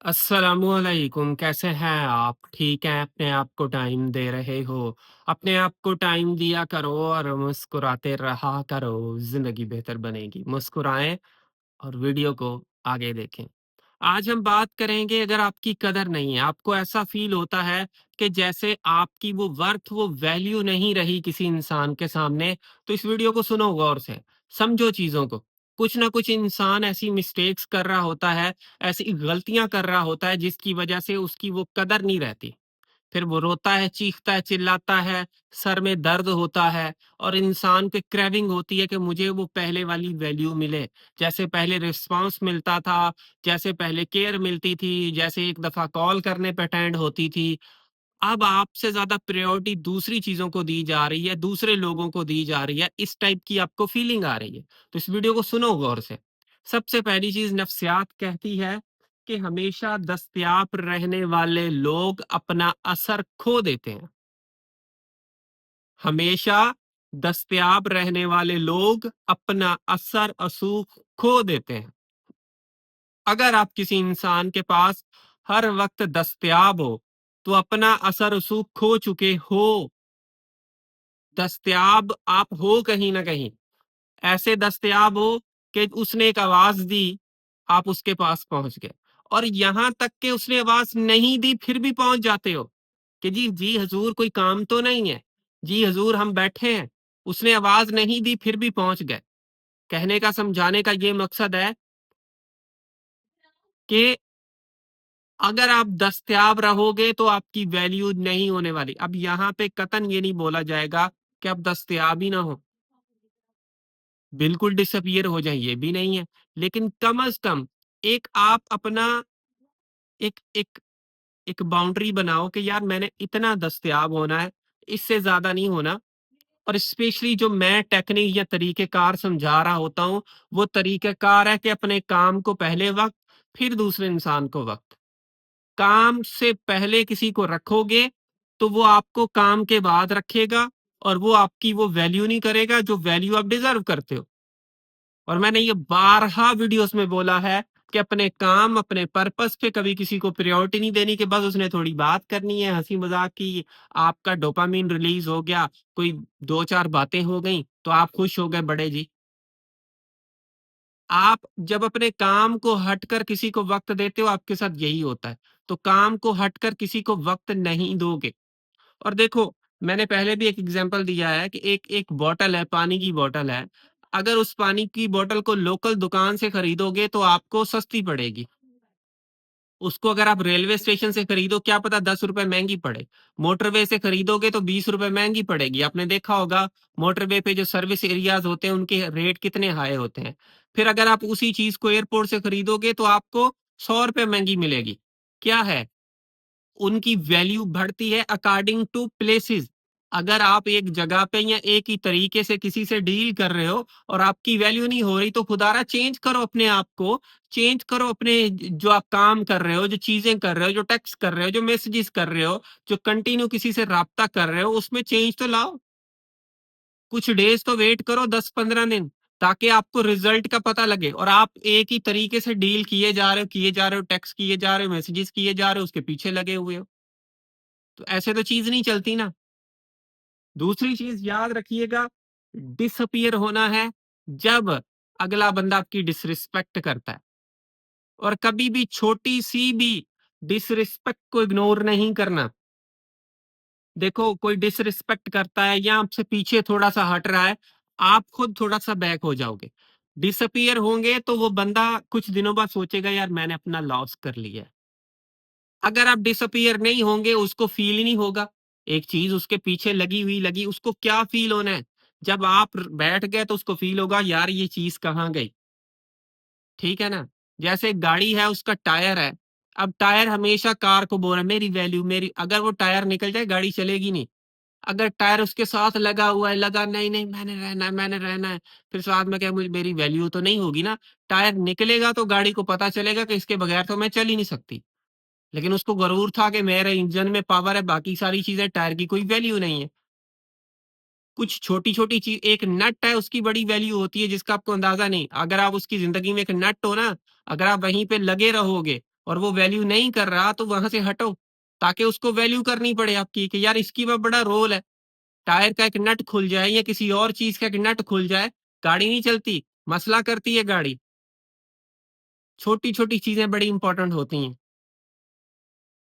अस्सलामुअलैकुम, कैसे हैं आप? ठीक हैं? अपने आप को टाइम दे रहे हो? अपने आप को टाइम दिया करो और मुस्कुराते रहा करो, ज़िंदगी बेहतर बनेगी। मुस्कुराएँ और वीडियो को आगे देखें। आज हम बात करेंगे अगर आपकी कदर नहीं है, आपको ऐसा फ़ील होता है कि जैसे आपकी वो वर्थ, वो वैल्यू नहीं रही किसी इंसान के सामने, तो इस वीडियो को सुनो गौर से, समझो चीज़ों को। कुछ ना कुछ इंसान ऐसी मिस्टेक्स कर रहा होता है, ऐसी गलतियाँ कर रहा होता है जिसकी वजह से उसकी वो कदर नहीं रहती। फिर वो रोता है, चीखता है, चिल्लाता है, सर में दर्द होता है और इंसान को क्रेविंग होती है कि मुझे वो पहले वाली वैल्यू मिले। जैसे पहले रिस्पॉन्स मिलता था, जैसे पहले केयर मिलती थी, जैसे एक दफ़ा कॉल करने पे अटेंड होती थी। अब आपसे ज़्यादा प्रायोरिटी दूसरी चीज़ों को दी जा रही है, दूसरे लोगों को दी जा रही है, इस टाइप की आपको फीलिंग आ रही है। तो इस वीडियो को सुनो गौर से। सबसे पहली चीज़ नफ्सियात कहती है कि हमेशा दस्तयाब रहने वाले लोग अपना असर खो देते हैं। हमेशा दस्तयाब रहने वाले लोग अपना असर असूख खो देते हैं। अगर आप किसी इंसान के पास हर वक्त दस्तयाब हो, तो अपना असर रसूख खो चुके हो। दस्तयाब आप हो कहीं न कहीं। ऐसे दस्तयाब हो कि उसने एक आवाज़ दी, आप उसके पास पहुँच गए। और यहाँ तक कि उसने आवाज़ नहीं दी फिर भी पहुँच जाते हो कि जी, जी हज़ूर कोई काम तो नहीं है। जी हज़ूर हम बैठे हैं। उसने आवाज़ नहीं दी फिर भी पहुँच गए। कहने का समझाने का ये मकसद है कि अगर आप दस्तयाब रहोगे तो आपकी वैल्यू नहीं होने वाली। अब यहाँ पे कतन ये नहीं बोला जाएगा कि आप दस्तयाब ही ना हो, बिल्कुल डिसअपीयर हो जाएँ, ये भी नहीं है। लेकिन कम से कम एक आप अपना एक एक एक बाउंड्री बनाओ कि यार मैंने इतना दस्तयाब होना है, इससे ज़्यादा नहीं होना। और स्पेशली जो मैं टेक्निक या तरीक़ेकार समझा रहा होता हूँ, वो तरीक़ेकार है कि अपने काम को पहले वक़्त, फिर दूसरे इंसान को वक़्त। काम से पहले किसी को रखोगे, तो वो आपको काम के बाद रखेगा और वो आपकी वो वैल्यू नहीं करेगा जो वैल्यू आप डिज़र्व करते हो। और मैंने ये बारहा वीडियोस में बोला है कि अपने काम, अपने पर्पस पे कभी किसी को प्रायोरिटी नहीं देनी कि बस उसने थोड़ी बात करनी है, हँसी-मज़ाक की, आपका डोपामाइन रिलीज़ हो गया, कोई 2-4 बातें हो गईं, तो आप खुश हो गए बड़े जी। आप जब अपने काम को हटकर किसी को वक़्त देते हो, आपके साथ यही होता है। तो काम को हटकर किसी को वक़्त नहीं दोगे। और देखो, मैंने पहले भी एक एग्ज़ाम्पल दिया है कि एक एक बॉटल है, पानी की बॉटल है। अगर उस पानी की बॉटल को लोकल दुकान से खरीदोगे तो आपको सस्ती पड़ेगी। उसको अगर आप रेलवे स्टेशन से खरीदो, क्या पता ₹10 महँगी पड़े। मोटरवे से खरीदोगे तो ₹20 महँगी पड़ेगी। आपने देखा होगा मोटरवे पे जो सर्विस एरियाज़ होते हैं, उनके रेट कितने हाई होते हैं। फिर अगर आप उसी चीज़ को एयरपोर्ट से खरीदोगे तो आपको ₹100 महँगी मिलेगी। क्या है? उनकी वैल्यू बढ़ती है अकॉर्डिंग टू प्लेसेस। अगर आप एक जगह पे या एक ही तरीके से किसी से डील कर रहे हो और आपकी वैल्यू नहीं हो रही, तो खुदारा चेंज करो अपने आप को, चेंज करो अपने जो आप काम कर रहे हो, जो चीजें कर रहे हो, जो टेक्स्ट कर रहे हो, जो मैसेजेस कर रहे हो, जो कंटिन्यू किसी से राब्ता कर रहे हो, उसमें चेंज तो लाओ। कुछ डेज तो वेट करो, 10-15 दिन, ताकि आपको रिजल्ट का पता लगे। और आप एक ही तरीके से डील किए जा रहे हो, टेक्स्ट किए जा रहे हो, मैसेजेस किए जा रहे हो, उसके पीछे लगे हुए हो। तो ऐसे तो चीज़ नहीं चलती ना। दूसरी चीज़ याद रखिएगा, डिसअपीयर होना है जब अगला बंदा आपकी डिसरिस्पेक्ट करता है। और कभी भी छोटी-सी भी डिसरिस्पेक्ट को इग्नोर नहीं करना। देखो, कोई डिसरिस्पेक्ट करता है या आपसे पीछे थोड़ा-सा हट रहा है, आप खुद थोड़ा-सा बैक हो जाओगे। डिसअपीयर होंगे तो वो बंदा कुछ दिनों बाद सोचेगा यार मैंने अपना लॉस कर लिया है। अगर आप डिसअपीयर नहीं होंगे, उसको फ़ील ही नहीं होगा। एक चीज़ उसके पीछे लगी, उसको क्या फ़ील होना है? जब आप र बैठ गए तो उसको फ़ील होगा यार ये चीज़ कहाँ गई? ठीक है ना? जैसे एक गाड़ी है उसका टायर है, अब टायर हमेशा कार को बोल रहा है मेरी वैल्यू मेरी, अगर वो टायर निकल जाए गाड़ी चलेगी नहीं। अगर टायर उसके साथ लगा हुआ है, लगा नहीं मैंने रहना है, फिर साथ में क्या मुझे मेरी वैल्यू तो नहीं होगी ना? टायर निकलेगा तो गाड़ी को पता चलेगा कि इसके बगैर तो मैं चल ही नहीं सकती। लेकिन उसको गरूर था कि मेरे इंजन में पावर है, बाकी सारी चीज़ें टायर की कोई वैल्यू नहीं है। कुछ छोटी-छोटी चीज़, एक नट है उसकी बड़ी वैल्यू होती है जिसका आपको अंदाज़ा नहीं। अगर आप उसकी ज़िंदगी में एक नट हो ना, अगर आप वहीं पे लगे रहोगे, और वो वैल्यू नहीं कर रहा तो वहाँ से हटो, ताकि उसको वैल्यू करनी पड़े आपकी कि यार इसकी में बड़ा रोल है। टायर का एक नट खुल जाए या किसी और चीज़ का एक नट खुल जाए, गाड़ी नहीं चलती, मसला करती है गाड़ी। छोटी-छोटी चीज़ें बड़ी इम्पोर्टेंट होती हैं।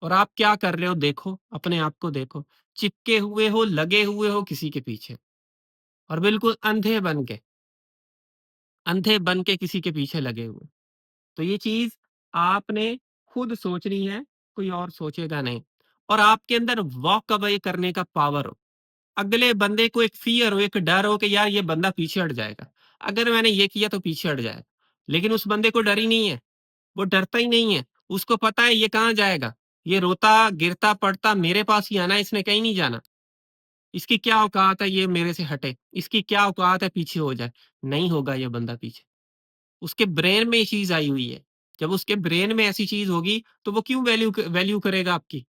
और आप क्या कर रहे हो देखो, अपने आप को देखो। चिपके हुए हो, लगे हुए हो किसी के पीछे और बिल्कुल अंधे बन के किसी के पीछे लगे हुए। तो ये चीज़ आपने खुद सोचनी है, कोई और सोचेगा नहीं। और आपके अंदर वॉक अवे करने का पावर हो। अगले बंदे को एक फ़ियर हो, एक डर हो कि यार ये बंदा पीछे हट जाएगा। अगर मैंने ये किया तो पीछे हट जाएगा। लेकिन उस बंदे को डर ही नहीं है, वो डरता ही नहीं है। उसको पता है ये कहाँ जाएगा, ये रोता, गिरता, पड़ता मेरे पास ही आना है, इसने कहीं नहीं जाना। इसकी क्या औकात है ये मेरे से हटे, इसकी क्या औकात है पीछे हो जाए। नहीं होगा ये बंदा पीछे। उसके ब्रेन में ये चीज़ आई हुई है। जब उसके ब्रेन में ऐसी चीज़ होगी, तो वो क्यों वैल्यू करेगा आपकी?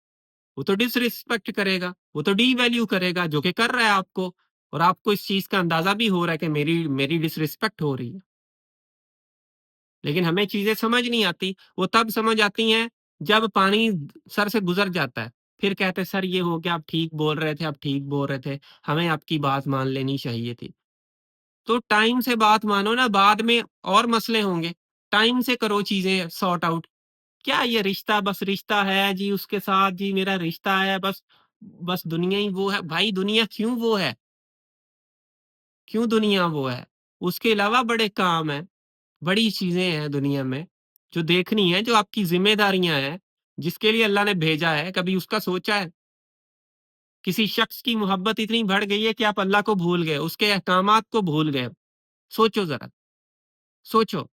वो तो डिसरिस्पेक्ट करेगा, वो तो डीवैल्यू करेगा, जो कि कर रहा है आपको। और आपको इस चीज़ का अंदाज़ा भी हो रहा है कि मेरी मेरी डिसरिस्पेक्ट हो रही है। लेकिन हमें चीज़ें समझ नहीं आती, वो तब समझ आती हैं जब पानी सर से गुज़र जाता है। फिर कहते हैं सर ये हो गया, आप ठीक बोल रहे थे, आप ठीक बोल रहे थे, हमें आपकी बात मान लेनी चाहिए थी। तो टाइम से बात मानो ना, बाद में और मसले होंगे। टाइम से करो चीज़ें सॉर्ट आउट। क्या ये रिश्ता बस रिश्ता है जी, उसके साथ जी मेरा रिश्ता है, बस बस दुनिया ही वो है। भाई दुनिया क्यों वो है? क्यों दुनिया वो है? उसके अलावा बड़े काम हैं, बड़ी चीज़ें हैं दुनिया में, जो देखनी है, जो आपकी ज़िम्मेदारियाँ हैं, जिसके लिए अल्लाह ने भेजा है, कभी उसका सोचा है? किसी शख्स की मोहब्बत इतनी बढ़ गई है कि आप अल्लाह को भूल गए, उसके अहकामात को भूल गए। सोचो ज़रा, सोचो।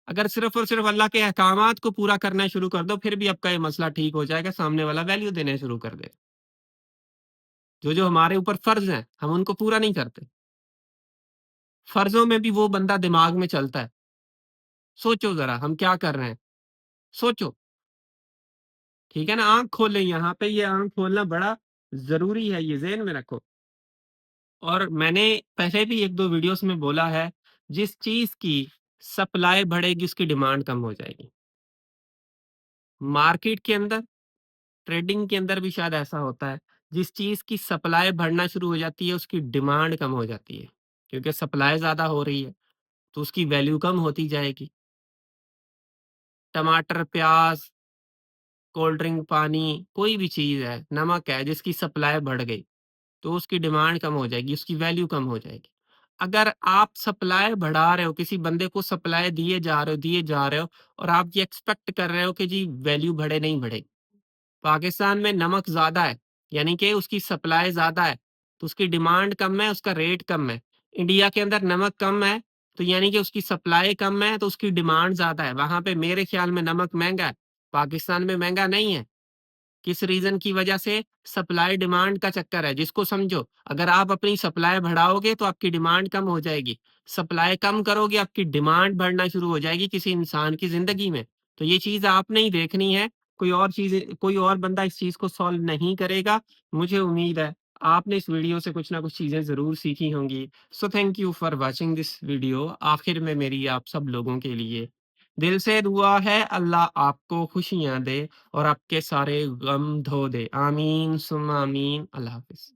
अगर सिर्फ़ और सिर्फ़ अल्लाह के अहकामात को पूरा करना शुरू कर दो, फिर भी आपका ये मसला ठीक हो जाएगा, सामने वाला वैल्यू देना शुरू कर दे। जो हमारे ऊपर फ़र्ज़ हैं, हम उनको पूरा नहीं करते। फ़र्ज़ों में भी वो बंदा दिमाग में चलता है। सोचो ज़रा हम क्या कर रहे हैं? सोचो, ठीक है ना? आँख खोलें, यहाँ पे ये आँख खोलना बड़ा ज़रूरी है, ये ज़हन में रखो। और मैंने पहले भी 1-2 वीडियोज़ में बोला है, जिस चीज़ की सप्लाई बढ़ेगी उसकी डिमांड कम हो जाएगी। मार्केट के अंदर, ट्रेडिंग के अंदर भी शायद ऐसा होता है। जिस चीज़ की सप्लाई बढ़ना शुरू हो जाती है, उसकी डिमांड कम हो जाती है। क्योंकि सप्लाई ज़्यादा हो रही है, तो उसकी वैल्यू कम होती जाएगी। टमाटर, प्याज़, कोल्ड ड्रिंक, पानी, कोई भी चीज़ है, नमक है, जिसकी सप्लाई बढ़ गई, तो उसकी डिमांड कम हो जाएगी, उसकी वैल्यू कम हो जाएगी। अगर आप सप्लाई बढ़ा रहे हो, किसी बंदे को सप्लाई दिए जा रहे हो और आप ये एक्सपेक्ट कर रहे हो कि जी वैल्यू बढ़े, नहीं बढ़ेगी। पाकिस्तान में नमक ज़्यादा है, यानी कि उसकी सप्लाई ज़्यादा है, तो उसकी डिमांड कम है, उसका रेट कम है। इंडिया के अंदर नमक कम है, तो यानी कि उसकी सप्लाई कम है, तो उसकी डिमांड ज़्यादा है। वहाँ पे मेरे ख़्याल में नमक महँगा है, पाकिस्तान में महँगा नहीं है। किस रीज़न की वजह से? सप्लाई डिमांड का चक्कर है, जिसको समझो। अगर आप अपनी सप्लाई बढ़ाओगे तो आपकी डिमांड कम हो जाएगी। सप्लाई कम करोगे, आपकी डिमांड बढ़ना शुरू हो जाएगी किसी इंसान की ज़िंदगी में। तो ये चीज़ आपने ही देखनी है, कोई और बंदा इस चीज़ को सॉल्व नहीं करेगा। मुझे उम्मीद है आपने इस वीडियो से कुछ ना कुछ चीज़ें ज़रूर सीखी होंगी। So thank you for watching this video. आखिर में मेरी आप सब लोगों के लिए दिल से दुआ है, अल्लाह आपको खुशियाँ दे और आपके सारे गम धो दे। आमीन सुम्मा आमीन। अल्लाह हाफ़िज़।